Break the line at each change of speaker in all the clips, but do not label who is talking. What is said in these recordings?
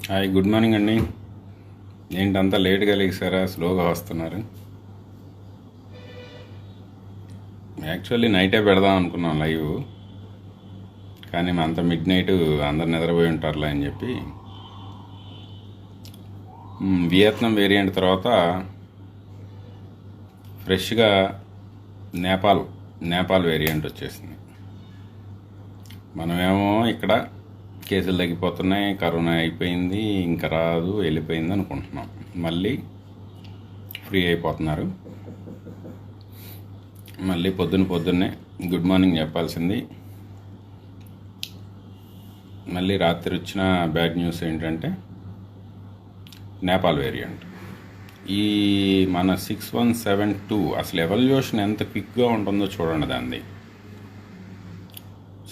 Hi, good morning అండి. ఏంటంతా లేట్గా లేచారా, స్లోగా వస్తున్నారు? యాక్చువల్లీ నైటే పెడదాం అనుకున్నాం లైవ్, కానీ అంత మిడ్ నైట్ అందరు నిద్రపోయి ఉంటారులే అని చెప్పి వియత్నాం వేరియంట్ తర్వాత ఫ్రెష్గా నేపాల్ వేరియంట్ వచ్చేసింది. మనమేమో ఇక్కడ కేసులు తగ్గిపోతున్నాయి, కరోనా అయిపోయింది, ఇంకా రాదు, వెళ్ళిపోయింది అనుకుంటున్నాం. మళ్ళీ ఫ్రీ అయిపోతున్నారు. మళ్ళీ పొద్దున్నే గుడ్ మార్నింగ్ చెప్పాల్సింది. మళ్ళీ రాత్రి వచ్చిన బ్యాడ్ న్యూస్ ఏంటంటే నేపాల్ వేరియంట్. ఈ మన 6172 అసలు ఎవల్యూషన్ ఎంత క్విక్గా ఉంటుందో చూడండి. దాన్ని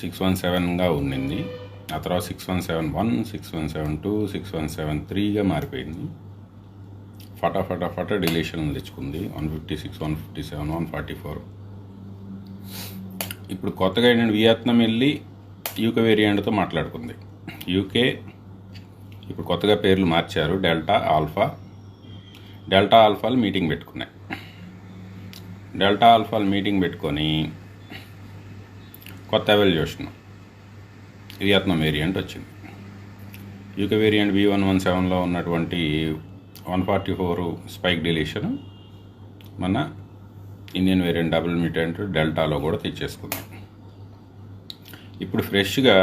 6171గా ఉండింది, ఆ తర్వాత 6171, 6172, 6173గా మారిపోయింది. ఫటా డిలీషన్ తెచ్చుకుంది. 156, 157, 144. ఇప్పుడు కొత్తగా ఏంటంటే వియత్నాం వెళ్ళి యూకే వేరియంట్తో మాట్లాడుకుంది. యూకే ఇప్పుడు కొత్తగా పేర్లు మార్చారు. డెల్టా ఆల్ఫాలు మీటింగ్ పెట్టుకున్నాయి. డెల్టా ఆల్ఫాలు మీటింగ్ పెట్టుకొని కొత్త ఎవల్యూషన్ వియత్నాం వేరియంట్ వచ్చింది. యూకే వేరియంట్ V117లో ఉన్నటువంటి 144 స్పైక్ డిలీషన్ మన ఇండియన్ వేరియంట్ డబుల్ మ్యూటెంట్ డెల్టాలో కూడా తెచ్చేసుకుందాం. ఇప్పుడు ఫ్రెష్గా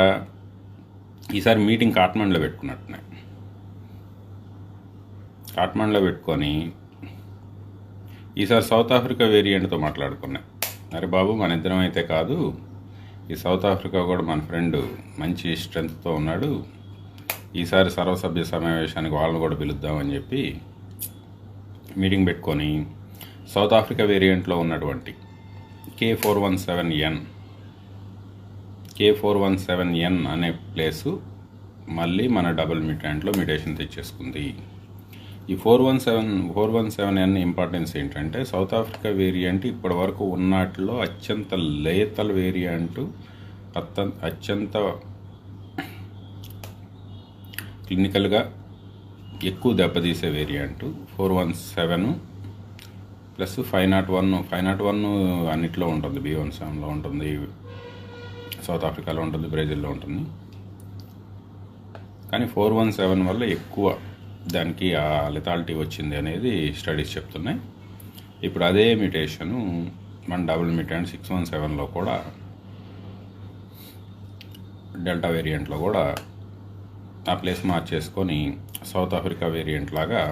ఈసారి మీటింగ్ కాట్మండ్లో పెట్టుకున్నట్టున్నాయి. కాట్మండ్లో పెట్టుకొని ఈసారి సౌత్ ఆఫ్రికా వేరియంట్తో మాట్లాడుకున్నాయి. అరే బాబు, మన ఇద్దరం అయితే కాదు, ఈ సౌత్ ఆఫ్రికా కూడా మన ఫ్రెండ్ మంచి స్ట్రెంగ్త్తో ఉన్నాడు, ఈసారి సర్వసభ్య సమావేశానికి వాళ్ళని కూడా పిలుద్దామని చెప్పి మీటింగ్ పెట్టుకొని సౌత్ ఆఫ్రికా వేరియంట్లో ఉన్నటువంటి K417N అనే ప్లేసు మళ్ళీ మన డబుల్ మ్యూటెంట్లో మ్యూటేషన్ తెచ్చేసుకుంది. ఈ 417N ఇంపార్టెన్స్ ఏంటంటే సౌత్ ఆఫ్రికా వేరియంట్ ఇప్పటి వరకు ఉన్నట్లో అత్యంత లేతల్ వేరియంట్, అత్యంత క్లినికల్గా ఎక్కువ దెబ్బతీసే వేరియంట్ 417 ప్లస్ 501 అన్నిట్లో ఉంటుంది. B17లో ఉంటుంది, సౌత్ ఆఫ్రికాలో ఉంటుంది, బ్రెజిల్లో ఉంటుంది. కానీ 417 వల్ల ఎక్కువ దానికి ఆ లెథాలిటీ వచ్చింది అనేది స్టడీస్ చెప్తున్నాయి. ఇప్పుడు అదే మ్యూటేషను మన డబుల్ మ్యూటెంట్ 617లో కూడా, డెల్టా వేరియంట్లో కూడా ఆ ప్లేస్ మార్చేసుకొని సౌత్ ఆఫ్రికా వేరియంట్ లాగా,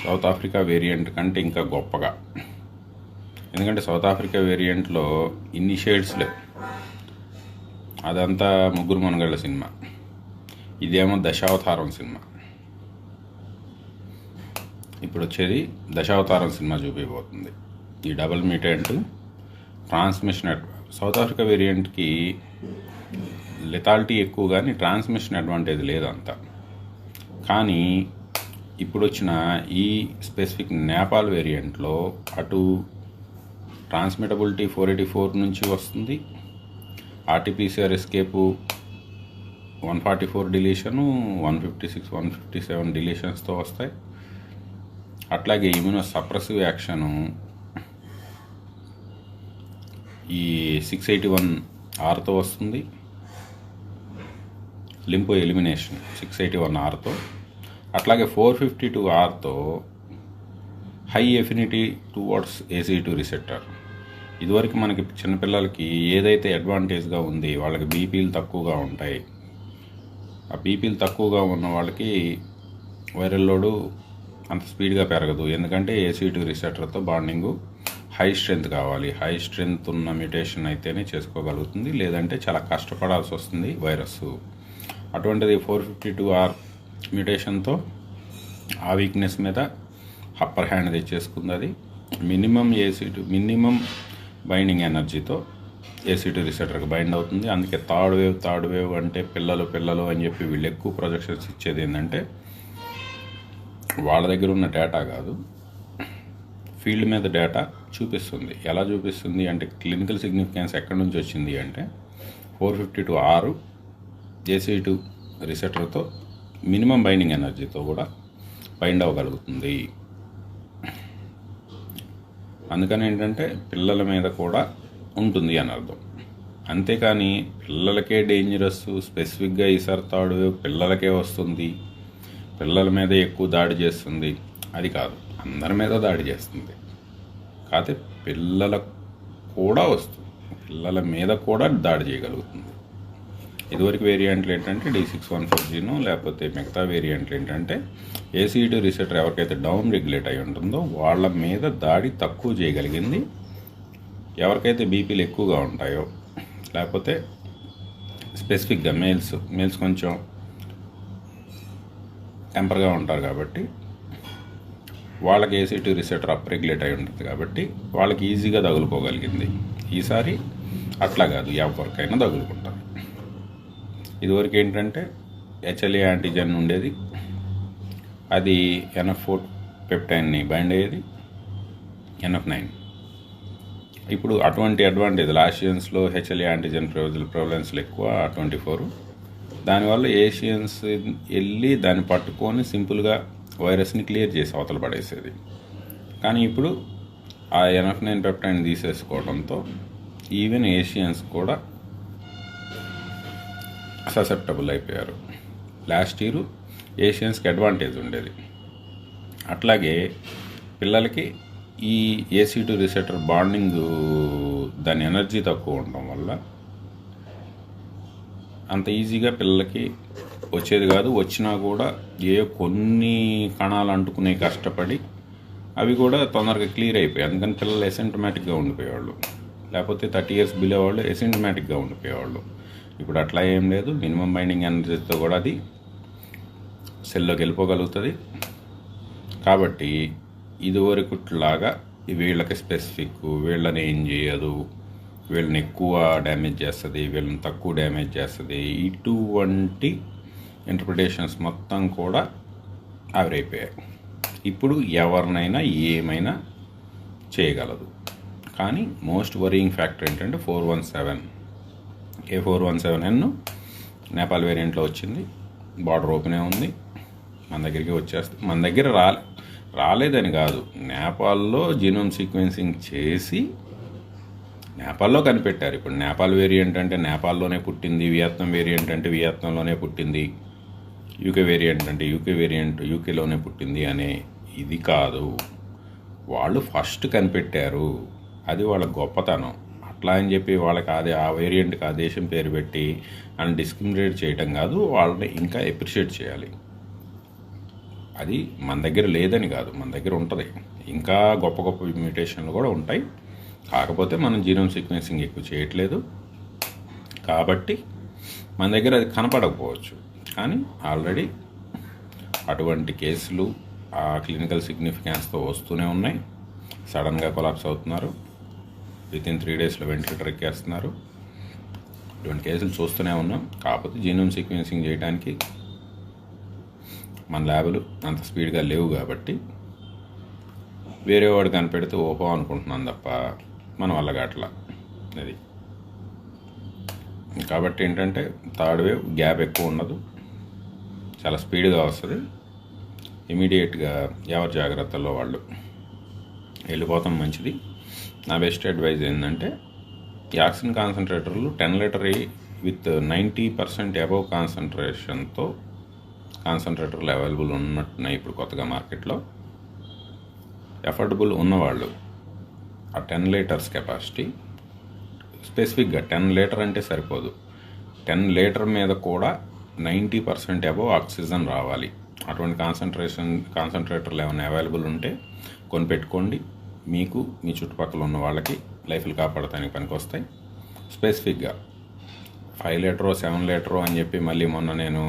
సౌత్ ఆఫ్రికా వేరియంట్ కంటే ఇంకా గొప్పగా, ఎందుకంటే సౌత్ ఆఫ్రికా వేరియంట్లో ఇన్ని షేడ్స్ లేవు, అదంతా ముగ్గురు మనగళ్ళ సినిమా, ఇదేమో దశావతారం సినిమా. ఇప్పుడు వచ్చేది దశావతారం సినిమా చూపిపోతుంది. ఈ double mutant transmission South Africa వేరియంట్కి లెథాలిటీ ఎక్కువ, కానీ ట్రాన్స్మిషన్ అడ్వాంటేజ్ లేదంతా. కానీ ఇప్పుడు వచ్చిన ఈ స్పెసిఫిక్ నేపాల్ వేరియంట్లో అటు ట్రాన్స్మిటబిలిటీ 484 నుంచి వస్తుంది, ఆర్టీపీసీఆర్ ఎస్కేపు 144 డిలీషను, 156, 157 డిలీషన్స్తో వస్తాయి. అట్లాగే ఇమ్యూనో సప్రెసివ్ యాక్షను ఈ 681Rతో వస్తుంది, లింపో ఎలిమినేషన్ 681Rతో, అట్లాగే 452Rతో high affinity towards ACE2 receptor. ఇదివరకు మనకి చిన్నపిల్లలకి ఏదైతే అడ్వాంటేజ్గా ఉంది, వాళ్ళకి బీపీలు తక్కువగా ఉంటాయి. ఆ బీపీలు తక్కువగా ఉన్న వాళ్ళకి వైరల్ లోడు అంత స్పీడ్గా పెరగదు, ఎందుకంటే ACE2 రిసెప్టర్తో బాండింగు హై స్ట్రెంత్ కావాలి. హై స్ట్రెంత్ ఉన్న మ్యూటేషన్ అయితేనే చేసుకోగలుగుతుంది, లేదంటే చాలా కష్టపడాల్సి వస్తుంది వైరస్. అటువంటిది 452R మ్యూటేషన్తో ఆ వీక్నెస్ మీద అప్పర్ హ్యాండ్ తెచ్చేసుకుంది. అది మినిమం బైండింగ్ ఎనర్జీతో ACE2 రిసెప్టర్కి బైండ్ అవుతుంది. అందుకే థర్డ్ వేవ్ అంటే పిల్లలు అని చెప్పి వీళ్ళు ఎక్కువ ప్రొజెక్షన్స్ ఇచ్చేది ఏంటంటే వాళ్ళ దగ్గర ఉన్న డేటా కాదు, ఫీల్డ్ మీద డేటా చూపిస్తుంది. ఎలా చూపిస్తుంది అంటే క్లినికల్ సిగ్నిఫికెన్స్ ఎక్కడి నుంచి వచ్చింది అంటే 452R ACE2 రిసెప్టర్తో మినిమం బైండింగ్ ఎనర్జీతో కూడా బైండ్ అవ్వగలుగుతుంది. అందుకని ఏంటంటే పిల్లల మీద కూడా ఉంటుంది అని అర్థం. అంతేకాని పిల్లలకే డేంజరస్, స్పెసిఫిక్గా ఈసారి థర్డ్ వేవ్ పిల్లలకే వస్తుంది, పిల్లల మీద ఎక్కువ దాడి చేస్తుంది, అది కాదు. అందరి మీద దాడి చేస్తుంది, కాకపోతే పిల్లలకు కూడా వస్తుంది, పిల్లల మీద కూడా దాడి చేయగలుగుతుంది. ఇదివరకు వేరియంట్లు ఏంటంటే D614Gను, లేకపోతే మిగతా వేరియంట్లు ఏంటంటే ACE2 రిసెప్టర్ ఎవరికైతే డౌన్ రెగ్యులేట్ అయి ఉంటుందో వాళ్ళ మీద దాడి తక్కువ చేయగలిగింది. ఎవరికైతే బీపీలు ఎక్కువగా ఉంటాయో, లేకపోతే స్పెసిఫిక్గా మేల్స్ కొంచెం టెంపర్గా ఉంటారు కాబట్టి వాళ్ళకి ACE2 రిసెప్టర్ అప్ రెగ్యులేట్ అయి ఉంటుంది కాబట్టి వాళ్ళకి ఈజీగా తగులుకోగలిగింది. ఈసారి అట్లా కాదు, ఎవరికైనా తగులుకుంటారు. ఇదివరకు ఏంటంటే HLA యాంటీజెన్ ఉండేది, అది NF4 పెప్టైన్ని బైండ్ అయ్యేది, NF9. ఇప్పుడు అటువంటి అడ్వాంటేజ్ ఆసియన్స్లో HLA యాంటీజెన్ ప్రివలెన్స్లు ఎక్కువ, 24. దానివల్ల ఏషియన్స్ వెళ్ళి దాన్ని పట్టుకొని సింపుల్గా వైరస్ని క్లియర్ చేసి అవతల పడేసేది. కానీ ఇప్పుడు ఆ NF9 పెప్టైన్ తీసేసుకోవడంతో ఈవెన్ ఏషియన్స్ కూడా ససెప్టబుల్ అయిపోయారు. లాస్ట్ ఇయర్ ఏషియన్స్కి అడ్వాంటేజ్ ఉండేది. అట్లాగే పిల్లలకి ఈ ACE2 రిసెప్టర్ బాండింగ్ దాని ఎనర్జీ తక్కువ ఉండడం వల్ల అంత ఈజీగా పిల్లలకి వచ్చేది కాదు. వచ్చినా కూడా కొన్ని కణాలు అంటుకునే కష్టపడి అవి కూడా తొందరగా క్లియర్ అయిపోయాయి. అందుకని పిల్లలు ఎసింటమాటిక్గా ఉండిపోయేవాళ్ళు, లేకపోతే 30 years బిలో వాళ్ళు ఎసింటమాటిక్గా ఉండిపోయేవాళ్ళు. ఇప్పుడు అట్లా ఏం లేదు, మినిమం బైండింగ్ ఎనర్జీతో కూడా అది సెల్లోకి వెళ్ళిపోగలుగుతుంది. కాబట్టి ఇదివరకులాగా వీళ్ళకి స్పెసిఫిక్, వీళ్ళని ఏం చేయదు, వీళ్ళని ఎక్కువ డ్యామేజ్ చేస్తుంది, వీళ్ళని తక్కువ డ్యామేజ్ చేస్తుంది, ఇటువంటి ఇంటర్ప్రిటేషన్స్ మొత్తం కూడా ఆవిరైపోయాయి. ఇప్పుడు ఎవరినైనా ఏమైనా చేయగలదు. కానీ మోస్ట్ వరింగ్ ఫ్యాక్టర్ ఏంటంటే 417 K417N నేపాల్ వేరియంట్లో వచ్చింది. బార్డర్ ఓపెనే ఉంది, మన దగ్గరికి వచ్చేస్తుంది. మన దగ్గర రాలేదని కాదు, నేపాల్లో జీనోమ్ సీక్వెన్సింగ్ చేసి నేపాల్లో కనిపెట్టారు. ఇప్పుడు నేపాల్ వేరియంట్ అంటే నేపాల్లోనే పుట్టింది, వియత్నాం వేరియంట్ అంటే వియత్నాంలోనే పుట్టింది, యూకే వేరియంట్ అంటే యూకే వేరియంట్ యూకేలోనే పుట్టింది అనే ఇది కాదు. వాళ్ళు ఫస్ట్ కనిపెట్టారు, అది వాళ్ళ గొప్పతనం. అట్లా అని చెప్పి వాళ్ళకి ఆ వేరియంట్కి ఆ దేశం పేరు పెట్టి అని డిస్క్రిమినేట్ చేయటం కాదు, వాళ్ళని ఇంకా అప్రిషియేట్ చేయాలి. అది మన దగ్గర లేదని కాదు, మన దగ్గర ఉంటుంది. ఇంకా గొప్ప గొప్ప మ్యూటేషన్లు కూడా ఉంటాయి, కాకపోతే మనం జీనోమ్ సీక్వెన్సింగ్ ఎక్కువ చేయట్లేదు కాబట్టి మన దగ్గర అది కనపడకపోవచ్చు. కానీ ఆల్రెడీ అటువంటి కేసులు ఆ క్లినికల్ సిగ్నిఫికెన్స్తో వస్తూనే ఉన్నాయి. సడన్గా కొలాప్స్ అవుతున్నారు, వితిన్ 3 daysలో వెంటిలేటర్ ఎక్కేస్తున్నారు. ఇటువంటి కేసులు చూస్తూనే ఉన్నాం. కాకపోతే జీనోమ్ సీక్వెన్సింగ్ చేయడానికి మన ల్యాబులు అంత స్పీడ్గా లేవు కాబట్టి వేరే వాడు కనిపెడితే ఓహో అనుకుంటున్నాను తప్ప మన వల్ల కావట్లా అది. కాబట్టి ఏంటంటే థర్డ్ వేవ్ గ్యాప్ ఎక్కువ ఉండదు, చాలా స్పీడ్గా వస్తుంది. ఇమీడియట్గా ఎవరి జాగ్రత్తల్లో వాళ్ళు వెళ్ళిపోతాం మంచిది. నా బెస్ట్ అడ్వైజ్ ఏంటంటే ఈ ఆక్సిజన్ కాన్సన్ట్రేటర్లు 10 లీటర్ విత్ 90% అబవ్ కాన్సన్ట్రేషన్తో కాన్సన్ట్రేటర్లు అవైలబుల్ ఉన్నట్టున్నాయి ఇప్పుడు కొత్తగా మార్కెట్లో. ఎఫర్డబుల్ ఉన్నవాళ్ళు ఆ 10 లీటర్స్ కెపాసిటీ, స్పెసిఫిక్గా 10 లీటర్ అంటే సరిపోదు, 10 లీటర్ మీద కూడా 90% అబవ్ ఆక్సిజన్ రావాలి. అటువంటి కాన్సన్ట్రేటర్లు ఏమైనా అవైలబుల్ ఉంటే కొనిపెట్టుకోండి. మీకు మీ చుట్టుపక్కల ఉన్న వాళ్ళకి లైఫ్లు కాపాడటానికి పనికొస్తాయి. స్పెసిఫిక్గా 5 లీటరో 7 లీటరో అని చెప్పి మళ్ళీ మొన్న నేను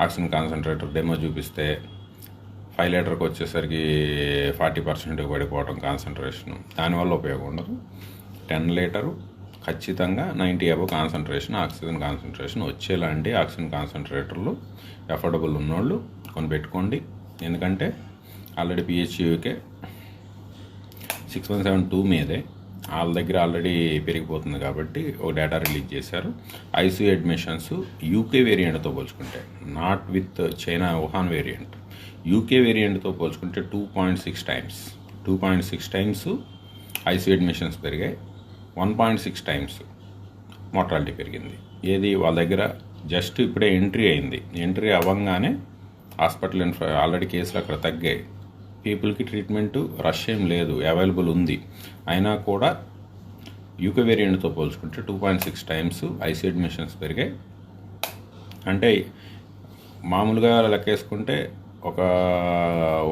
ఆక్సిజన్ కాన్సన్ట్రేటర్ డెమో చూపిస్తే 5 లీటర్కి వచ్చేసరికి 40% పడిపోవడం కాన్సన్ట్రేషను, దానివల్ల ఉపయోగం ఉండదు. 10 లీటరు ఖచ్చితంగా 90 అబవ్ కాన్సన్ట్రేషన్ ఆక్సిజన్ కాన్సన్ట్రేషన్ వచ్చేలాంటి ఆక్సిజన్ కాన్సన్ట్రేటర్లు ఎఫర్డబుల్ ఉన్నోళ్ళు కొనిపెట్టుకోండి. ఎందుకంటే ఆల్రెడీ PHUK 6172 మీదే వాళ్ళ దగ్గర ఆల్రెడీ పెరిగిపోతుంది కాబట్టి ఒక డేటా రిలీజ్ చేశారు. ఐసీయూ అడ్మిషన్స్ యూకే వేరియంట్తో పోల్చుకుంటే, not with China Wuhan variant, UK వేరియంట్తో పోల్చుకుంటే 2.6 టైమ్స్ ఐసీయూ అడ్మిషన్స్ పెరిగాయి, 1.6 టైమ్స్ మోర్టాలిటీ పెరిగింది. ఏది వాళ్ళ దగ్గర జస్ట్ ఇప్పుడే ఎంట్రీ అవ్వగానే హాస్పిటల్ ఆల్రెడీ కేసులు అక్కడ తగ్గాయి, పీపుల్కి ట్రీట్మెంట్ రష్ ఏం లేదు, అవైలబుల్ ఉంది. అయినా కూడా యూకే వేరియంట్తో పోల్చుకుంటే 2.6 టైమ్స్ ఐసీ అడ్మిషన్స్ పెరిగాయి. అంటే మామూలుగా లెక్కేసుకుంటే ఒక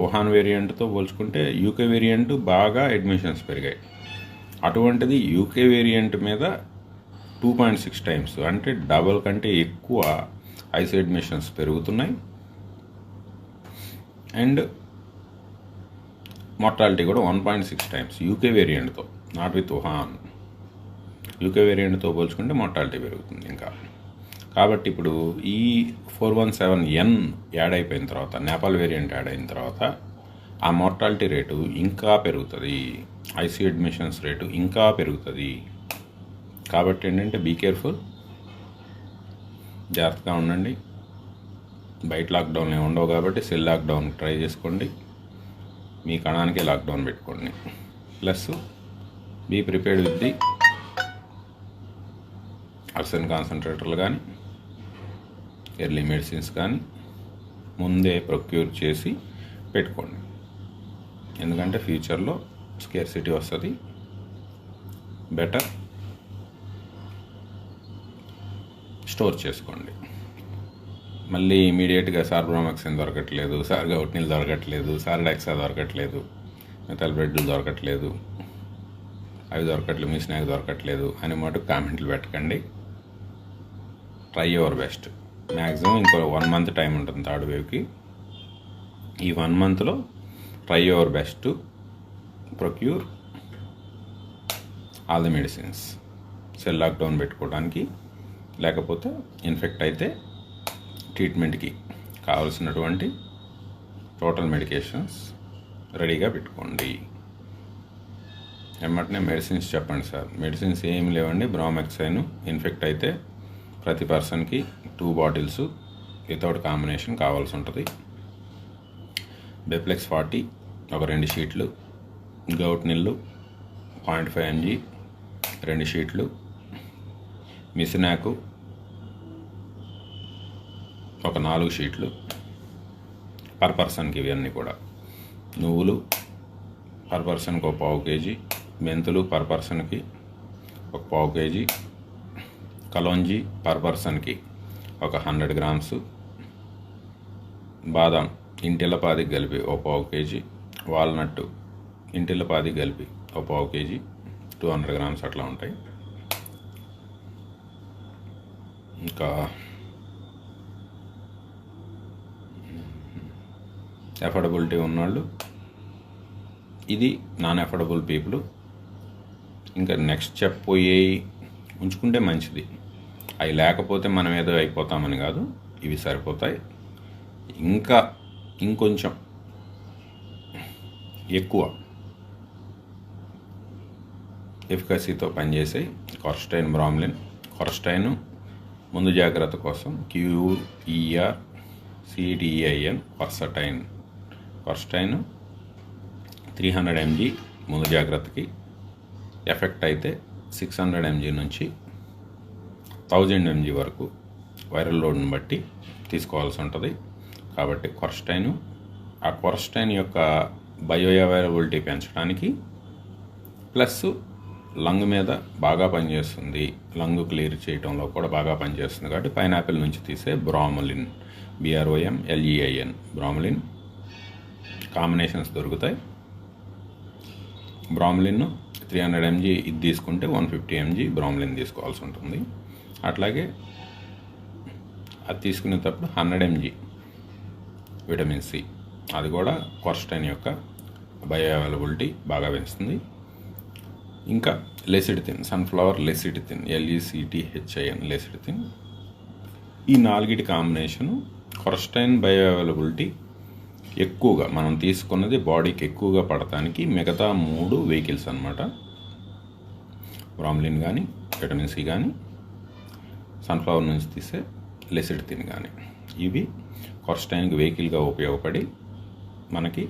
వుహాన్ వేరియంట్తో పోల్చుకుంటే యూకే వేరియంట్ బాగా అడ్మిషన్స్ పెరిగాయి. అటువంటిది యూకే వేరియంట్ మీద 2.6 టైమ్స్ అంటే డబల్ కంటే ఎక్కువ ఐసీ అడ్మిషన్స్ పెరుగుతున్నాయి. అండ్ మోర్టాలిటీ కూడా 1.6 టైమ్స్ యూకే వేరియంట్తో, నాట్ విత్ వుహాన్, యూకే వేరియంట్తో పోల్చుకుంటే మోర్టాలిటీ పెరుగుతుంది ఇంకా. కాబట్టి ఇప్పుడు ఈ 417N యాడ్ అయిపోయిన తర్వాత, నేపాల్ వేరియంట్ యాడ్ అయిన తర్వాత ఆ మోర్టాలిటీ రేటు ఇంకా పెరుగుతుంది, ఐసీ అడ్మిషన్స్ రేటు ఇంకా పెరుగుతుంది. కాబట్టి ఏంటంటే బీ కేర్ఫుల్, జాగ్రత్తగా ఉండండి. బయట లాక్డౌన్లు ఏమి ఉండవు కాబట్టి సెల్ లాక్డౌన్ ట్రై చేసుకోండి, మీ కణానికే లాక్డౌన్ పెట్టుకోండి. Plus be prepared with the oxygen కాన్సన్ట్రేటర్లు కానీ ఎర్లీ మెడిసిన్స్ కానీ ముందే ప్రొక్యూర్ చేసి పెట్టుకోండి. ఎందుకంటే ఫ్యూచర్లో స్కేర్సిటీ వస్తుంది. బెటర్ స్టోర్ చేసుకోండి. మళ్ళీ ఇమీడియట్గా సార్ బ్రోమాక్సిన్ దొరకట్లేదు, సార్ గౌట్నిల్ దొరకట్లేదు, సార్ డెక్సా దొరకట్లేదు, మెథల్ బ్రెడ్లు దొరకట్లేదు, అవి దొరకట్లేదు, మీ స్నాక్ దొరకట్లేదు అని మటుకు కామెంట్లు పెట్టకండి. Try your best. మ్యాక్సిమం ఇంకో 1 మంత్ టైం ఉంటుంది థర్డ్ వేవ్కి. ఈ 1 మంత్లో try your best to procure all the medicines, cell lockdown పెట్టుకోవడానికి, లేకపోతే ఇన్ఫెక్ట్ అయితే ట్రీట్మెంట్కి కావలసినటువంటి టోటల్ మెడికేషన్స్ రెడీగా పెట్టుకోండి. ఎమ్మటనే మెడిసిన్స్ చెప్పండి సార్. మెడిసిన్స్ ఏమి లేవండి, బ్రోమాక్సైన్ ఇన్ఫెక్ట్ అయితే ప్రతి పర్సన్కి 2 బాటిల్స్ వితౌట్ కాంబినేషన్ కావాల్సి ఉంటుంది. బెప్లెక్స్ 40 ఒక 2 షీట్లు, గౌట్నిల్ 0.5 mg 2 షీట్లు, మిసినాకు ఒక 4 షీట్లు పర్ పర్సన్కి. ఇవన్నీ కూడా నువ్వులు పర్ పర్సన్కి ఒక 1/2 kg, మెంతులు పర్ పర్సన్కి ఒక 1/2 kg, కలోంజీ పర్ పర్సన్కి ఒక 100 grams, బాదాం ఇంటిల్లపాదికి కలిపి ఒక 1/2 kg, వాల్నట్ ఇంటిల్లపాదికి కలిపి ఒక 1/2 kg, 200 grams అట్లా ఉంటాయి. ఇంకా ఎఫోర్డబిలిటీ ఉన్నవాళ్ళు, ఇది నాన్ ఎఫోర్డబుల్ పీపుల్ ఇంకా నెక్స్ట్ చెప్పబోయే ఉంచుకుంటే మంచిది. అవి లేకపోతే మనం ఏదో అయిపోతామని కాదు, ఇవి సరిపోతాయి. ఇంకా ఇంకొంచెం ఎక్కువ ఎఫికసీతో పనిచేసే కొర్స్టైన్, బ్రామ్లిన్. కొర్స్టైన్ ముందు జాగ్రత్త కోసం QUERCTEIN కొర్సటైన్. కొర్స్టైన్ 300 mg ముందు జాగ్రత్తకి, ఎఫెక్ట్ అయితే 600 mg నుంచి 1000 mg వరకు వైరల్ లోడ్ని బట్టి తీసుకోవాల్సి ఉంటుంది. కాబట్టి కొర్స్టైన్, ఆ కొర్స్టైన్ యొక్క బయో అవైలబిలిటీ పెంచడానికి, ప్లస్ లంగ్ మీద బాగా పనిచేస్తుంది, లంగ్ క్లియర్ చేయడంలో కూడా బాగా పనిచేస్తుంది. కాబట్టి పైనాపిల్ నుంచి తీసే బ్రామ్లిన్, BROMLEIN బ్రామ్లిన్ కాంబినేషన్స్ దొరుకుతాయి. బ్రామ్లిన్ 300 mg ఇది తీసుకుంటే 150 mg బ్రామ్లిన్ తీసుకోవాల్సి ఉంటుంది. అట్లాగే అది తీసుకునేటప్పుడు 100 mg విటమిన్ సి, అది కూడా కొర్స్టైన్ యొక్క బయో అవైలబిలిటీ బాగా పెంచుతుంది. ఇంకా లెసిటిథిన్, సన్ఫ్లవర్ లెసిటిథిన్, LECTHIN లెసిటిథిన్. ఈ 4 కాంబినేషను కొర్స్టైన్ బయో అవైలబిలిటీ ఎక్కువగా మనం తీసుకున్నది బాడీకి ఎక్కువగా పడటానికి మిగతా 3 వెహికల్స్ అన్నమాట. బ్రామ్లిన్ కానీ, విటమిన్ సి కానీ, సన్ఫ్లవర్ నుంచి తీసే లెసిటిన్ కానీ, ఇవి కొర్స్టైన్కి వెహికల్గా ఉపయోగపడి మనకి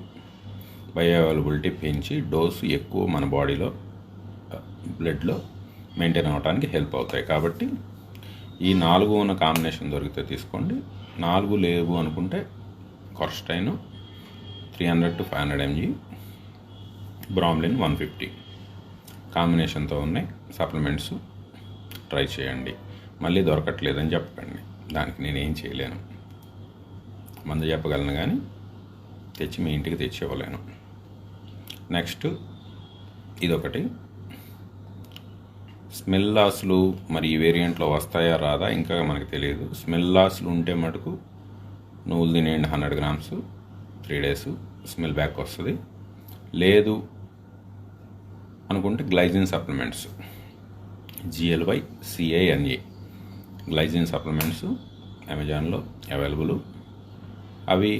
బయోఅవైలబిలిటీ పెంచి డోసు ఎక్కువ మన బాడీలో బ్లడ్లో మెయింటైన్ అవ్వడానికి హెల్ప్ అవుతాయి. కాబట్టి ఈ 4 ఉన్న కాంబినేషన్ దొరికితే తీసుకోండి. 4 లేవు అనుకుంటే కొర్స్టైన్ 300 to 500 mg, బ్రామ్లిన్ 150 కాంబినేషన్తో ఉన్నాయి సప్లిమెంట్స్ ట్రై చేయండి. మళ్ళీ దొరకట్లేదని చెప్పకండి, దానికి నేనేం చేయలేను. మందు చెప్పగలను కానీ తెచ్చి మీ ఇంటికి తెచ్చి ఇవ్వలేను. నెక్స్ట్ ఇదొకటి, స్మెల్ లాస్లు మరి ఈ వేరియంట్లో వస్తాయా రాదా ఇంకా మనకు తెలియదు. స్మెల్ లాస్లు ఉంటే మటుకు నువ్వులు తినేయండి 100 grams 3 days, స్మెల్ బ్యాక్ వస్తుంది. లేదు అనుకుంటే గ్లైజిన్ సప్లిమెంట్స్, GLYCANA గ్లైజిన్ సప్లిమెంట్స్ అమెజాన్లో అవైలబుల్. అవి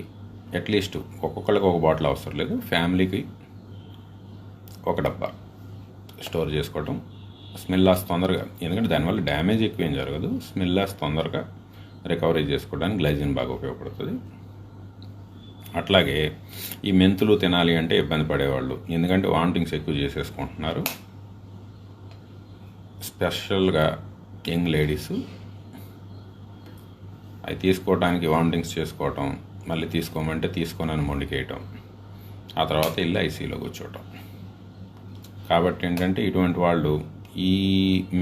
అట్లీస్ట్ ఒక్కొక్కరికి ఒక బాటిల్ అవసరం లేదు, ఫ్యామిలీకి ఒక డబ్బా స్టోర్ చేసుకోవటం. స్మెల్ లాస్ తొందరగా, ఎందుకంటే దానివల్ల డ్యామేజ్ ఎక్కువ ఏం జరగదు, స్మెల్ లాస్ తొందరగా రికవరీ చేసుకోవడానికి గ్లైజిన్ బాగా ఉపయోగపడుతుంది. అట్లాగే ఈ మెంతులు తినాలి అంటే ఇబ్బంది పడేవాళ్ళు, ఎందుకంటే వామిటింగ్స్ ఎక్కువ చేసేసుకుంటున్నారు. స్పెషల్గా యంగ్ లేడీస్ అవి తీసుకోవడానికి వామిటింగ్స్ చేసుకోవటం, మళ్ళీ తీసుకోమంటే తీసుకోనని మొండికేయటం, ఆ తర్వాత వెళ్ళి ఐసీలో కూర్చోవటం. కాబట్టి ఏంటంటే ఇటువంటి వాళ్ళు ఈ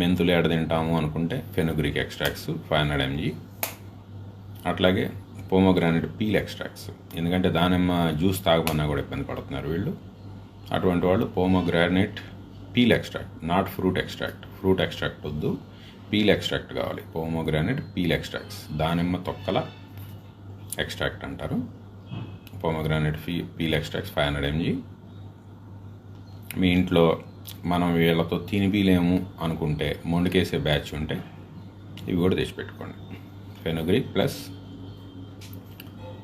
మెంతులు ఏడ తింటాము అనుకుంటే ఫెనుగ్రిక్ ఎక్స్ట్రాక్ట్స్ 500 mg, అట్లాగే పోమోగ్రానైట్ పీల్ ఎక్స్ట్రాక్ట్స్, ఎందుకంటే దానిమ్మ జ్యూస్ తాగమన్నా కూడా ఇబ్బంది పడుతున్నారు వీళ్ళు. అటువంటి వాళ్ళు pomegranate peel extract, not fruit extract. Fruit extract వద్దు, పీల్ ఎక్స్ట్రాక్ట్ కావాలి. పోమోగ్రానైట్ పీల్ ఎక్స్ట్రాక్ట్స్, దానిమ్మ తొక్కల ఎక్స్ట్రాక్ట్ అంటారు. Pomegranate peel extracts 500 mg. మీ ఇంట్లో మనం వీళ్ళతో తినిపిలేము అనుకుంటే మొండికేసే బ్యాచ్ ఉంటే ఇవి కూడా తెచ్చిపెట్టుకోండి. Fenugreek plus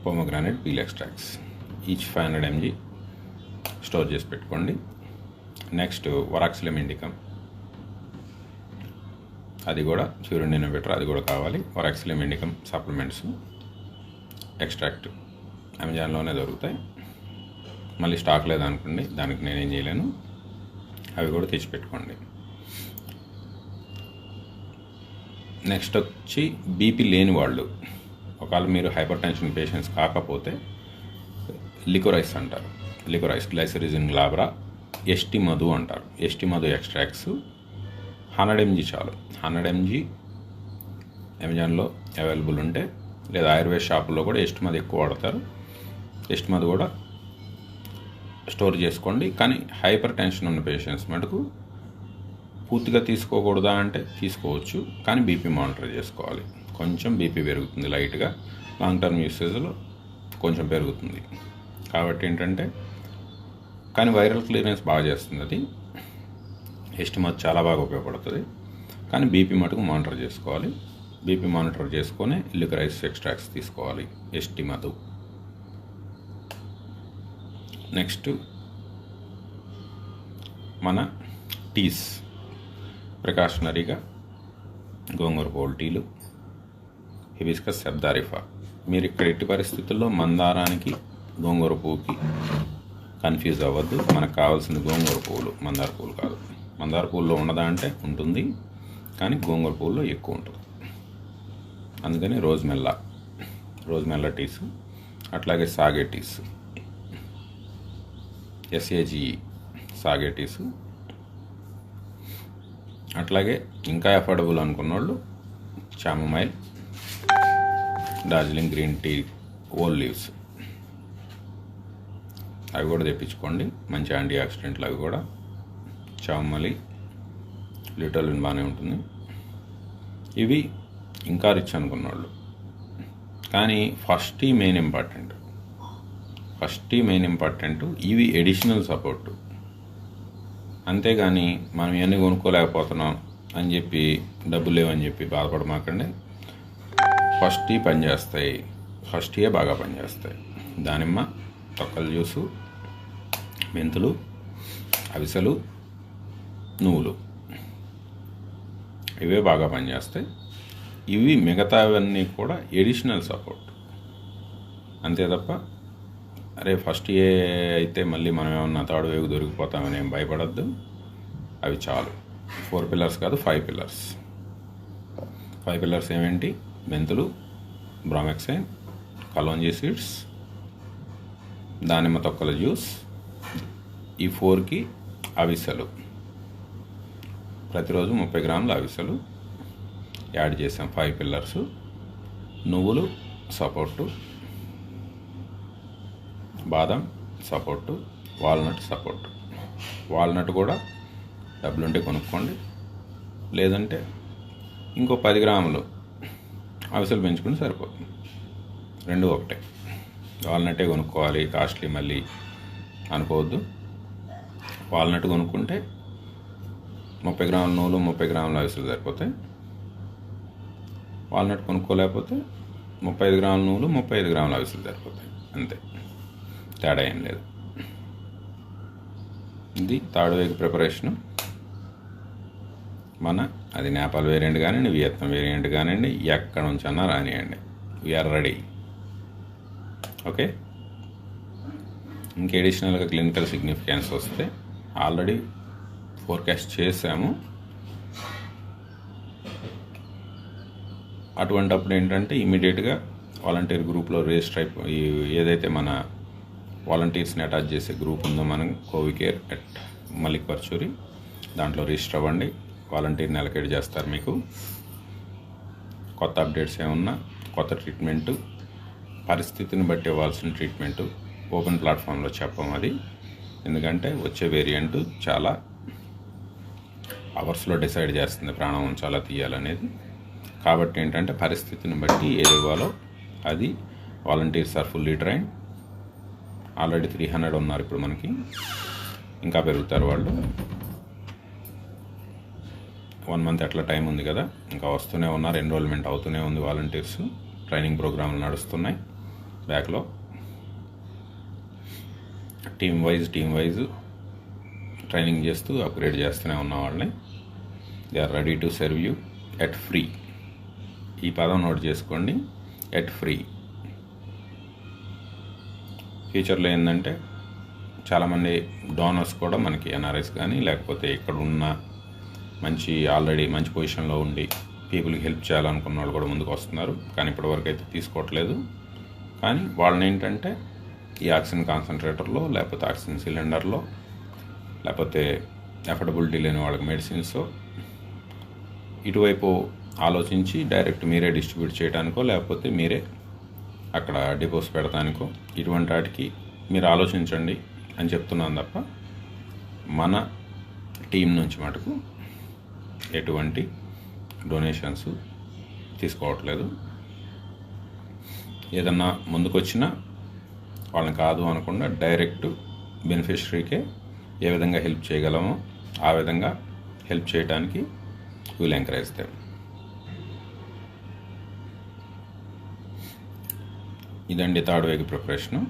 pomegranate peel extracts each 500 mg store చేసి పెట్టుకోండి. నెక్స్ట్ వరాక్సిలం ఇండికమ్, అది కూడా ఫ్యూరిన్ ఇన్హిబిటర్, అది కూడా కావాలి. వరాక్సిలం ఇండికమ్ సప్లిమెంట్స్ ఎక్స్ట్రాక్ట్ అమెజాన్లోనే దొరుకుతాయి. మళ్ళీ స్టాక్ లేదనుకోండి, దానికి నేనేం చేయలేను, అవి కూడా తెచ్చిపెట్టుకోండి. నెక్స్ట్ వచ్చి బీపీ లేని వాళ్ళు, ఒకవేళ మీరు హైపర్ టెన్షన్ పేషెంట్స్ కాకపోతే లికోరైస్ అంటారు, లికోరైస్ గ్లైసరిజిన్ గ్లాబ్రా, ఎస్టి మధు అంటారు. ఎస్టి మధు ఎక్స్ట్రాక్ట్స్ 100 mg చాలు. 100 mg అమెజాన్లో అవైలబుల్ ఉంటే, లేదా ఆయుర్వేద షాపుల్లో కూడా ఎస్టి మధు ఎక్కువ వాడతారు. ఎస్టి మధు కూడా స్టోర్ చేసుకోండి. కానీ హైపర్ టెన్షన్ ఉన్న పేషెంట్స్ మటుకు పూర్తిగా తీసుకోకూడదా అంటే తీసుకోవచ్చు, కానీ బీపీ మానిటర్ చేసుకోవాలి. కొంచెం బీపీ పెరుగుతుంది లైట్గా, లాంగ్ టర్మ్ యూసేజ్లో కొంచెం పెరుగుతుంది. కాబట్టి ఏంటంటే, కానీ వైరల్ క్లియరెన్స్ బాగా చేస్తుంది అది. ఎస్టి మధు చాలా బాగా ఉపయోగపడుతుంది, కానీ బీపీ మటుకు మానిటర్ చేసుకోవాలి. బీపీ మానిటర్ చేసుకొని లికోరైస్ ఎక్స్ట్రాక్ట్స్ తీసుకోవాలి, ఎస్టి మధు. నెక్స్ట్ మన టీస్, ప్రికాషనరీగా గోంగూర పువ్వుల టీలు, హిబిస్కస్ సెబ్దారిఫా. మీరు ఇక్కడ ఎట్టి పరిస్థితుల్లో మందారానికి గోంగూర పువ్వుకి కన్ఫ్యూజ్ అవ్వద్దు. మనకు కావాల్సిన గోంగూర పువ్వులు, మందార పువ్వులు కాదు. మందార పువ్వుల్లో ఉన్నదా అంటే ఉంటుంది, కానీ గోంగూర పువ్వుల్లో ఎక్కువ ఉంటుంది. అందుకని రోజ్మెల్లా టీస్, అట్లాగే సాగే టీస్, SAGE సాగే టీస్. అట్లాగే ఇంకా అఫోర్డబుల్ అనుకున్న వాళ్ళు చామమైల్, డార్జిలింగ్ గ్రీన్ టీ, ఓల్ లీవ్స్, అవి కూడా తెప్పించుకోండి. మంచి యాంటీ ఆక్సిడెంట్లు అవి కూడా. చామలి, లిటోలిన్ బాగానే ఉంటుంది. ఇవి ఇంకా రిచ్ అనుకున్న వాళ్ళు. కానీ ఫస్ట్ ఈ మెయిన్ ఇంపార్టెంట్, ఇవి ఎడిషనల్ సపోర్టు. అంతేగాని మనం ఇవన్నీ కొనుక్కోలేకపోతున్నాం అని చెప్పి, డబ్బులు లేవని చెప్పి బాధపడమాకండి. ఫస్ట్ ఈ పనిచేస్తాయి, ఫస్ట్ ఇయే బాగా పనిచేస్తాయి. దానిమ్మ తొక్కల జ్యూసు, మెంతులు, అవిసెలు, నువ్వులు, ఇవే బాగా పనిచేస్తాయి. ఇవి మిగతావన్నీ కూడా ఎడిషనల్ సపోర్ట్ అంతే తప్ప అరే ఫస్ట్ ఏ అయితే మళ్ళీ మనం ఏమన్నా థర్డ్ వేవ్ దొరికిపోతామని ఏం భయపడద్దు. అవి చాలు. 4 పిల్లర్స్ కాదు, 5 పిల్లర్స్. 5 పిల్లర్స్ ఏమేంటి? మెంతులు, బ్రామెక్సైన్, కలోంజీ సీడ్స్, దానిమ్మ తొక్కల జ్యూస్, ఈ 4కి అవిసెలు, ప్రతిరోజు 30 గ్రాముల అవిసెలు యాడ్ చేసాం. 5 పిల్లర్స్. నువ్వులు సపోర్టు, బాదం సపోర్టు, వాల్నట్ సపోర్టు. వాల్నట్ కూడా డబ్బులుంటే కొనుక్కోండి, లేదంటే ఇంకో 10 గ్రాములు అవిసెలు పెంచుకుంటే సరిపోతుంది. 2 ఒకటే. వాల్నట్టే కొనుక్కోవాలి, కాస్ట్లీ మళ్ళీ అనుకోవద్దు. వాల్నట్ కొనుక్కుంటే 30 గ్రాముల నువ్వులు, 30 గ్రాముల అవిసెలు సరిపోతాయి. వాల్నట్ కొనుక్కోలేకపోతే 35 గ్రాముల నువ్వులు, 35 గ్రాముల అవిసెలు సరిపోతాయి. అంతే, తేడా ఏం లేదు. ఇది థర్డ్ వేవ్ ప్రిపరేషను. అది నేపాల్ వేరియంట్ కానివ్వండి, వియత్నాం వేరియంట్ కానివ్వండి, ఎక్కడ నుంచి అన్నా రానియండి, వీఆర్ రెడీ. ఓకే. ఇంకా అడిషనల్గా క్లినికల్ సిగ్నిఫికెన్స్ వస్తే ఆల్రెడీ ఫోర్కాస్ట్ చేసాము. అటువంటప్పుడు ఏంటంటే ఇమీడియట్గా వాలంటీర్ గ్రూప్లో రిజిస్టర్ అయిపోయి, ఏదైతే మన వాలంటీర్స్ని అటాచ్ చేసే గ్రూప్ ఉందో మనం కోవికేర్ అట్ మలిక్ పర్చూరి, దాంట్లో రిజిస్టర్ అవ్వండి. వాలంటీర్ని అలొకేట్ చేస్తారు మీకు. కొత్త అప్డేట్స్ ఏమన్నా, కొత్త ట్రీట్మెంటు, పరిస్థితిని బట్టి ఇవ్వాల్సిన ట్రీట్మెంటు ఓపెన్ ప్లాట్ఫామ్లో చెప్పం. అది ఎందుకంటే వచ్చే వేరియంట్ చాలా అవర్స్లో డిసైడ్ చేస్తుంది ప్రాణం ఉంచాలా తీయాలనేది. కాబట్టి ఏంటంటే పరిస్థితిని బట్టి ఏది ఇవ్వాలో అది. Volunteers are fully train. Already 300 ఉన్నారు ఇప్పుడు మనకి, ఇంకా పెరుగుతారు వాళ్ళు. 1 మంత్ ఎట్లా టైం ఉంది కదా, ఇంకా వస్తూనే ఉన్నారు. ఎన్రోల్మెంట్ అవుతూనే ఉంది. వాలంటీర్స్ ట్రైనింగ్ ప్రోగ్రాంలు నడుస్తున్నాయి బ్యాక్లో. టీమ్ వైజ్ ట్రైనింగ్ చేస్తూ అప్గ్రేడ్ చేస్తూనే ఉన్న వాళ్ళని. They are ready to serve you at free. ఈ పదం నోట్ చేసుకోండి, ఎట్ ఫ్రీ. ఫ్యూచర్లో ఏంటంటే చాలామంది డోనర్స్ కూడా మనకి ఎన్ఆర్ఐస్ కానీ లేకపోతే ఇక్కడ ఉన్న ఆల్రెడీ మంచి పొజిషన్లో ఉండి పీపుల్కి హెల్ప్ చేయాలనుకున్న వాళ్ళు కూడా ముందుకు వస్తున్నారు. కానీ ఇప్పటివరకు అయితే తీసుకోవట్లేదు. కానీ వాళ్ళని ఏంటంటే ఈ ఆక్సిజన్ కాన్సన్ట్రేటర్లో, లేకపోతే ఆక్సిజన్ సిలిండర్లో, లేకపోతే అఫోర్డబిలిటీ లేని వాళ్ళకి మెడిసిన్స్, ఇటువైపు ఆలోచించి డైరెక్ట్ మీరే డిస్ట్రిబ్యూట్ చేయడానికో, లేకపోతే మీరే అక్కడ డిపోస్ పెడతానికో, ఇటువంటి వాటికి మీరు ఆలోచించండి అని చెప్తున్నాను తప్ప మన టీం నుంచి మటుకు ఎటువంటి డొనేషన్స్ తీసుకోవట్లేదు. ఏదన్నా ముందుకొచ్చినా వాళ్ళని కాదు అనకుండా డైరెక్ట్ బెనిఫిషరీకే ఏ విధంగా హెల్ప్ చేయగలమో ఆ విధంగా హెల్ప్ చేయడానికి వీల్ ఎంకరేజ్ దెమ్. ఇదండి third wave preparation.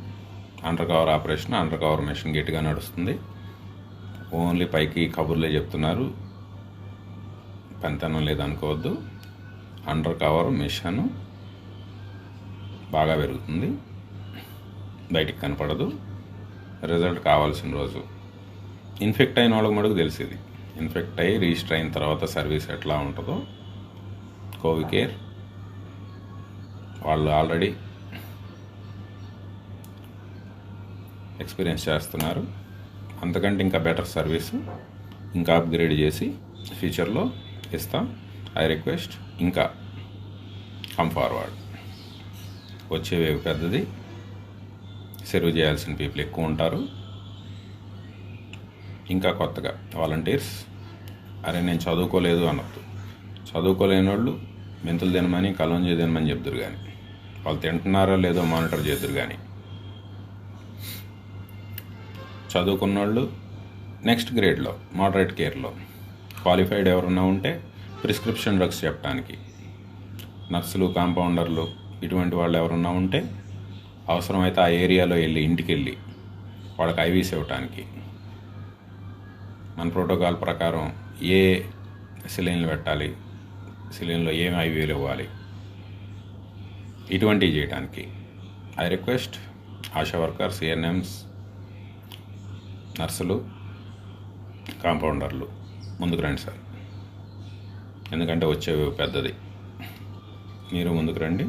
Under cover operation, under cover mission గట్టిగా నడుస్తుంది. ఓన్లీ పైకి కబుర్లే చెప్తున్నారు, పెంతనం లేదనుకోవద్దు. అండర్ కవర్ మిషన్ బాగా పెరుగుతుంది, బయటికి కనపడదు. రిజల్ట్ కావాల్సిన రోజు ఇన్ఫెక్ట్ అయిన వాళ్ళకి మటుకు తెలిసింది. ఇన్ఫెక్ట్ అయ్యి రిజిస్టర్ అయిన తర్వాత సర్వీస్ ఎట్లా ఉంటుందో కోవికేర్ వాళ్ళు ఆల్రెడీ ఎక్స్పీరియన్స్ చేస్తున్నారు. అంతకంటే ఇంకా బెటర్ సర్వీసు ఇంకా అప్గ్రేడ్ చేసి ఫ్యూచర్లో ఇస్తాం. ఐ రిక్వెస్ట్ ఇంకా కమ్ ఫార్వర్డ్. వచ్చే వేవ్ పెద్దది, సర్వ్ చేయాల్సిన పీపుల్ ఎక్కువ ఉంటారు. ఇంకా కొత్తగా వాలంటీర్స్ అరే నేను చదువుకోలేదు అనొద్దు. చదువుకోలేని వాళ్ళు మెంతులు తినమని, కలోంజీ తినమని చెప్తురు, కానీ వాళ్ళు తింటున్నారో లేదో మానిటర్ చేద్దరు. కానీ చదువుకున్న వాళ్ళు నెక్స్ట్ గ్రేడ్లో మోడరేట్ కేర్లో క్వాలిఫైడ్ ఎవరన్నా ఉంటే ప్రిస్క్రిప్షన్ డ్రగ్స్ చెప్పడానికి, నర్సులు, కాంపౌండర్లు ఇటువంటి వాళ్ళు ఎవరన్నా ఉంటే అవసరమైతే ఆ ఏరియాలో వెళ్ళి ఇంటికి వెళ్ళి వాళ్ళకి ఐవీస్ ఇవ్వటానికి మన ప్రోటోకాల్ ప్రకారం ఏ సిలైన్లు పెట్టాలి, సిలిండర్లో ఏం ఐవీలు ఇవ్వాలి, ఇటువంటివి చేయడానికి I request ASHA workers, ANMs, నర్సులు, కాంపౌండర్లు ముందుకు రండి సార్. ఎందుకంటే వచ్చే పెద్దది. మీరు ముందుకు రండి.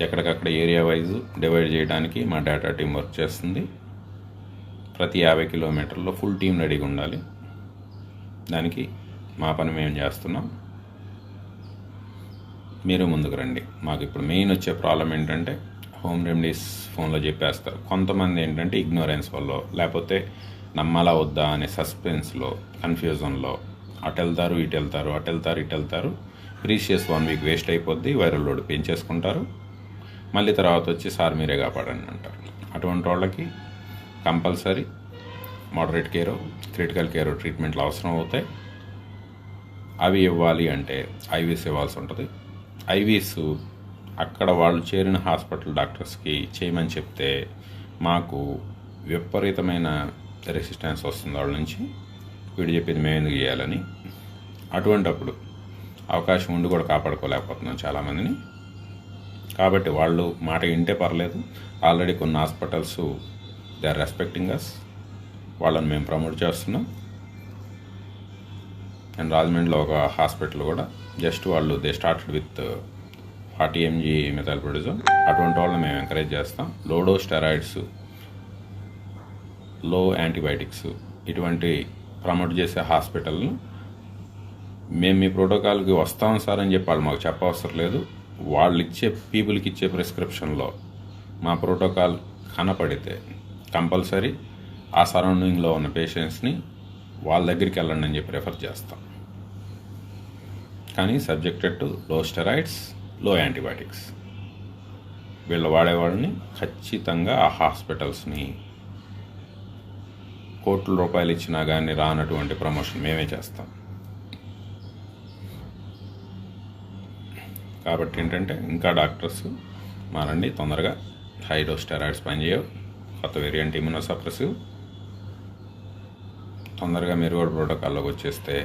ఎక్కడికక్కడ ఏరియా వైజ్ డివైడ్ చేయడానికి మా డేటా టీం వర్క్ చేస్తుంది. ప్రతి 50 కిలోమీటర్లో ఫుల్ టీం రెడీగా ఉండాలి. దానికి మా పని మేము చేస్తున్నాం. మీరు ముందుకు రండి. మాకు ఇప్పుడు మెయిన్ వచ్చే ప్రాబ్లం ఏంటంటే హోమ్ రెమెడీస్ ఫోన్లో చెప్పేస్తారు. కొంతమంది ఏంటంటే ఇగ్నోరెన్స్ వల్ల, లేకపోతే నమ్మాలా వద్దా అనే సస్పెన్స్లో, కన్ఫ్యూజన్లో అటు వెళ్తారు, ఇటు వెళ్తారు, అటు వెళ్తారు, ఇటు వెళ్తారు. ప్రీషియస్ 1 వీక్ వేస్ట్ అయిపోద్ది. వైరల్ లోడ్ పెంచేసుకుంటారు. మళ్ళీ తర్వాత వచ్చి సార్ మీరే కాపాడండి అంటారు. అటువంటి వాళ్ళకి కంపల్సరీ మోడరేట్ కేరో, క్రిటికల్ కేరో ట్రీట్మెంట్లు అవసరం అవుతాయి. అవి ఇవ్వాలి అంటే ఐవీస్ ఇవ్వాల్సి ఉంటుంది. ఐవీస్ అక్కడ వాళ్ళు చేరిన హాస్పిటల్ డాక్టర్స్కి చేయమని చెప్తే మాకు విపరీతమైన రెసిస్టెన్స్ వస్తుంది వాళ్ళ నుంచి. వీడు చెప్పింది మేము ఎందుకు చేయాలని. అటువంటప్పుడు అవకాశం ఉండి కూడా కాపాడుకోలేకపోతున్నాం చాలామందిని. కాబట్టి వాళ్ళు మాట వింటే పర్లేదు. ఆల్రెడీ కొన్ని హాస్పిటల్స్ దే ఆర్ రెస్పెక్టింగ్ అస్. వాళ్ళని మేము ప్రమోట్ చేస్తున్నాం. అండ్ రాజమండ్రిలో ఒక హాస్పిటల్ కూడా జస్ట్ వాళ్ళు దే స్టార్టెడ్ విత్ 40 mg మెథాల్ప్రోడిజోన్. అటువంటి వాళ్ళని మేము ఎంకరేజ్ చేస్తాం. లో డోస్ స్టెరాయిడ్స్, లో యాంటీబయాటిక్స్ ఇటువంటి ప్రమోట్ చేసే హాస్పిటల్ను మేము మీ ప్రోటోకాల్కి వస్తాం సార్ అని చెప్పి వాళ్ళు మాకు చెప్పవసరం లేదు. వాళ్ళు ఇచ్చే పీపుల్కి ఇచ్చే ప్రిస్క్రిప్షన్లో మా ప్రోటోకాల్ కనపడితే కంపల్సరీ ఆ సరౌండింగ్లో ఉన్న పేషెంట్స్ని వాళ్ళ దగ్గరికి వెళ్ళండి అని చెప్పి రెఫర్ చేస్తాం. కానీ సబ్జెక్టెడ్ టు లో స్టెరాయిడ్స్, లో యాంటీబయాటిక్స్. వీళ్ళు వాడేవాళ్ళని ఖచ్చితంగా ఆ హాస్పిటల్స్ని కోట్ల రూపాయలు ఇచ్చినా కానీ రానటువంటి ప్రమోషన్ మేమే చేస్తాం. కాబట్టి ఏంటంటే ఇంకా డాక్టర్స్ మారండి తొందరగా. హై డోస్ స్టెరాయిడ్స్ పనిచేయవు. కొత్త వేరియంట్ ఇమ్యునోసప్రెసివ్. తొందరగా మీరు కూడా ప్రోటోకాల్లోకి వచ్చేస్తే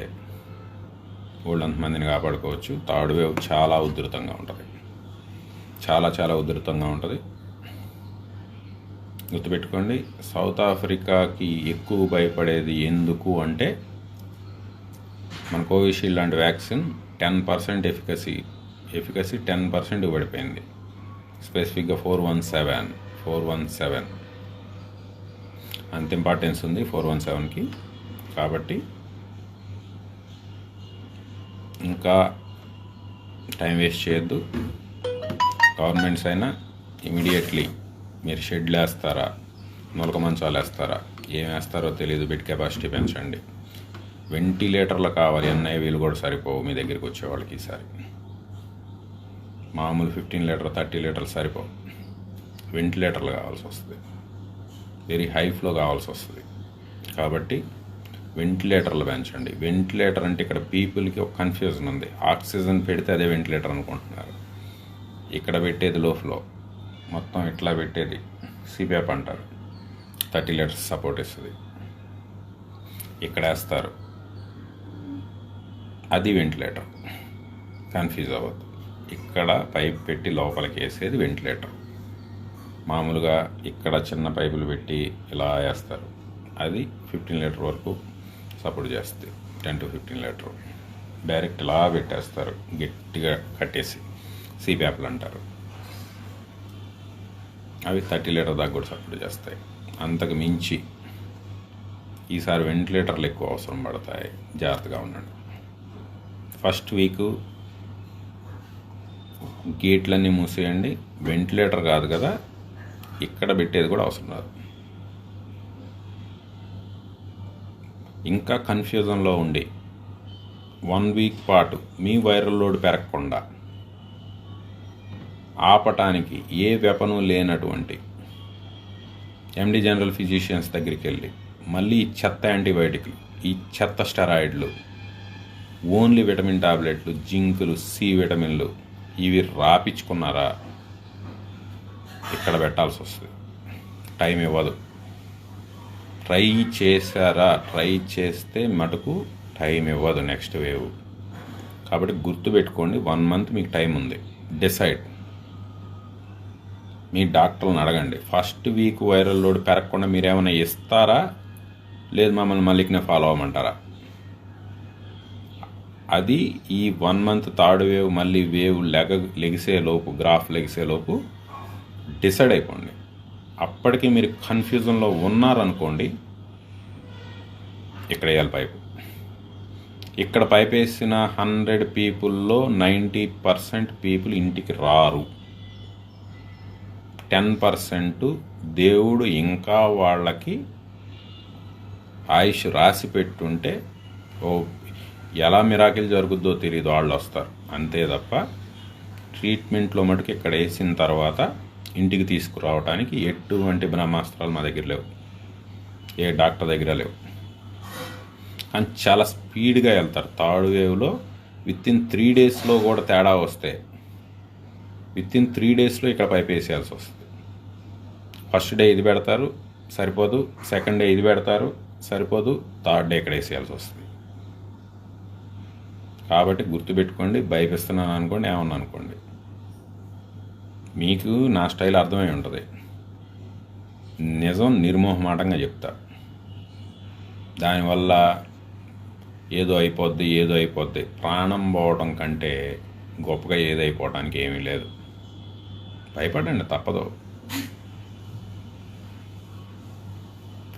ఊళ్ళంతమందిని కాపాడుకోవచ్చు. థర్డ్ వేవ్ చాలా ఉధృతంగా ఉంటుంది. చాలా చాలా ఉధృతంగా ఉంటుంది. గుర్తుపెట్టుకోండి. సౌత్ ఆఫ్రికాకి ఎక్కువ భయపడేది ఎందుకు అంటే మన కోవిషీల్డ్ లాంటి వ్యాక్సిన్ 10% ఎఫికసీ 10% ఇవ్వబడిపోయింది. స్పెసిఫిక్గా 417 అంత ఇంపార్టెన్స్ ఉంది 417కి. కాబట్టి ఇంకా టైం వేస్ట్ చేయొద్దు. గవర్నమెంట్స్ అయినా ఇమీడియట్లీ మీరు షెడ్లు వేస్తారా, నులక మంచాలు వేస్తారా, ఏం వేస్తారో తెలియదు, బెడ్ కెపాసిటీ పెంచండి. వెంటిలేటర్లు కావాలి. ఎన్ఐవీలు కూడా సరిపోవు మీ దగ్గరికి వచ్చేవాళ్ళకి. ఈసారి మామూలు 15 లీటర్ 30 లీటర్లు సరిపోవు. వెంటిలేటర్లు కావాల్సి వస్తుంది. వెరీ హై ఫ్లో కావాల్సి వస్తుంది. కాబట్టి వెంటిలేటర్లు పెంచండి. వెంటిలేటర్ అంటే ఇక్కడ పీపుల్కి ఒక కన్ఫ్యూజన్ ఉంది. ఆక్సిజన్ పెడితే అదే వెంటిలేటర్ అనుకుంటున్నారు. ఇక్కడ పెట్టేది లో ఫ్లో, మొత్తం ఇట్లా పెట్టేది సిపిఆప్ అంటారు. 30 లీటర్స్ సపోర్ట్ ఇస్తుంది. ఇక్కడ వేస్తారు, అది వెంటిలేటర్. కన్ఫ్యూజ్ అవ్వద్దు. ఇక్కడ పైప్ పెట్టి లోపలికి వేసేది వెంటిలేటర్. మామూలుగా ఇక్కడ చిన్న పైపులు పెట్టి ఇలా వేస్తారు. అది 15 లీటర్ వరకు సపోర్ట్ చేస్తుంది. 10 to 15 లీటర్ డైరెక్ట్ ఇలా పెట్టేస్తారు, గట్టిగా కట్టేసి. సిపిఆప్లు అంటారు. అవి 30 లీటర్ దాకా కూడా సపోర్ట్ చేస్తాయి. అంతకు మించి ఈసారి వెంటిలేటర్లు ఎక్కువ అవసరం పడతాయి. జాగ్రత్తగా ఉండండి. ఫస్ట్ వీక్ గేట్లన్నీ మూసేయండి. వెంటిలేటర్ కాదు కదా, ఇక్కడ పెట్టేది కూడా అవసరం రాదు. ఇంకా కన్ఫ్యూజన్లో ఉండి 1 వీక్ పాటు మీ వైరల్ లోడ్ పెరగకుండా ఆపటానికి ఏ వెపను లేనటువంటి ఎండి జనరల్ ఫిజిషియన్స్ దగ్గరికి వెళ్ళి మళ్ళీ ఈ చెత్త యాంటీబయాటిక్లు, ఈ చెత్త స్టెరాయిడ్లు, ఓన్లీ విటమిన్ టాబ్లెట్లు, జింకులు, సి విటమిన్లు ఇవి రాపించుకున్నారా ఇక్కడ పెట్టాల్సి వస్తుంది. టైం ఇవ్వదు. ట్రై చేశారా, ట్రై చేస్తే మటుకు టైం ఇవ్వదు నెక్స్ట్ వేవ్. కాబట్టి గుర్తుపెట్టుకోండి, 1 మంత్ మీకు టైం ఉంది. డిసైడ్. మీ డాక్టర్ని అడగండి. ఫస్ట్ వీక్ వైరల్ లోడ్ పెరగకుండా మీరేమైనా ఇస్తారా, లేదు మమ్మల్ని మళ్ళీనే ఫాలో అవ్వమంటారా? అది ఈ 1 మంత్ థర్డ్ వేవ్ మళ్ళీ వేవ్ లెగిసేలోపు, గ్రాఫ్ లెగిసేలోపు డిసైడ్ అయిపోండి. అప్పటికి మీరు కన్ఫ్యూజన్లో ఉన్నారనుకోండి, ఇక్కడ వేయాలి పైపు. ఇక్కడ పైప్ వేసిన 100 పీపుల్లో 90% పీపుల్ ఇంటికి రారు. 10% దేవుడు ఇంకా వాళ్ళకి ఆయుష్ రాసి పెట్టుంటే, ఎలా మిరాకిల్ జరుగుద్దో తెలియదు, వాళ్ళు వస్తారు అంతే తప్ప ట్రీట్మెంట్లో మటుకు ఇక్కడ వేసిన తర్వాత ఇంటికి తీసుకురావడానికి ఎటువంటి బ్రహ్మాస్త్రాలు మా దగ్గర లేవు, ఏ డాక్టర్ దగ్గర లేవు. కానీ చాలా స్పీడ్గా వెళ్తారు. థర్డ్ వేవ్లో వితిన్ 3 డేస్లో కూడా తేడా వస్తే వితిన్ 3 డేస్లో ఇక్కడ పైప్ వేసేయాల్సి వస్తుంది. ఫస్ట్ డే ఇది పెడతారు సరిపోదు, సెకండ్ డే ఇది పెడతారు సరిపోదు, థర్డ్ డే ఇక్కడ వేసేయాల్సి వస్తుంది. కాబట్టి గుర్తుపెట్టుకోండి, భయపిస్తున్నాను అనుకోండి, ఏమన్నా అనుకోండి, మీకు నా స్టైల్ అర్థమై ఉంటుంది. నిజం నిర్మోహమాటంగా చెప్తా. దానివల్ల ఏదో అయిపోద్ది ప్రాణం పోవటం కంటే గొప్పగా ఏదో అయిపోవటానికి ఏమీ లేదు. భయపడండి, తప్పదు.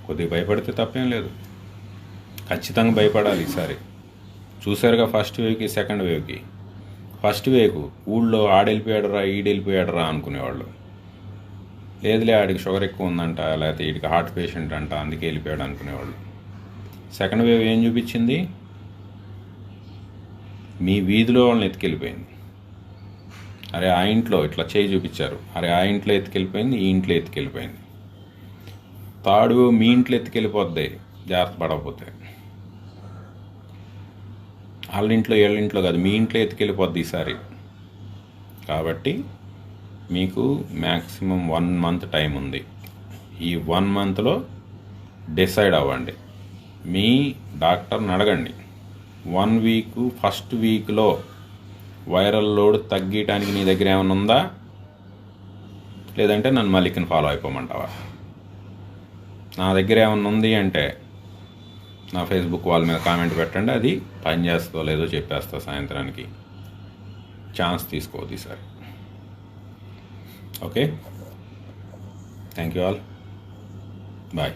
కొద్దిగా భయపడితే తప్పేం లేదు, ఖచ్చితంగా భయపడాలి. ఈసారి చూసారుగా ఫస్ట్ వేవ్కి సెకండ్ వేవ్కి. ఫస్ట్ వేవ్కు ఊళ్ళో ఆడెళ్ళిపోయాడరా ఈడెళ్ళిపోయాడరా అనుకునేవాళ్ళు. లేదులే ఆడికి షుగర్ ఎక్కువ ఉందంట, లేకపోతే వీడికి హార్ట్ పేషెంట్ అంట అందుకే వెళ్ళిపోయాడు అనుకునేవాళ్ళు. సెకండ్ వేవ్ ఏం చూపించింది? మీ వీధిలో వాళ్ళని ఎత్తుకెళ్ళిపోయింది. అరే ఆ ఇంట్లో ఇట్లా చేయి చూపించారు, అరే ఆ ఇంట్లో ఎత్తుకెళ్ళిపోయింది, ఈ ఇంట్లో ఎత్తుకెళ్ళిపోయింది. థర్డ్ వేవ్ మీ ఇంట్లో ఎత్తుకెళ్ళిపోద్ది జాగ్రత్త పడకపోతే. వాళ్ళ ఇంట్లో వీళ్ళ కాదు, మీ ఇంట్లో ఎత్తుకెళ్ళిపోద్ది ఈసారి. కాబట్టి మీకు మ్యాక్సిమం 1 మంత్ టైం ఉంది. ఈ 1 మంత్లో డిసైడ్ అవ్వండి. మీ డాక్టర్ని అడగండి, 1 వీక్ ఫస్ట్ వీక్లో వైరల్ లోడ్ తగ్గటానికి నీ దగ్గర ఏమైనా ఉందా, లేదంటే నన్ను మళ్ళీకి ఫాలో అయిపోమంటావా? నా దగ్గర ఏమైనా ఉంది అంటే నా ఫేస్బుక్ వాళ్ళ మీద కామెంట్ పెట్టండి, అది పని చేస్తుందో లేదో చెప్పేస్తా సాయంత్రానికి. ఛాన్స్ తీసుకోవద్దు ఈసారి. Okay, thank you all, bye.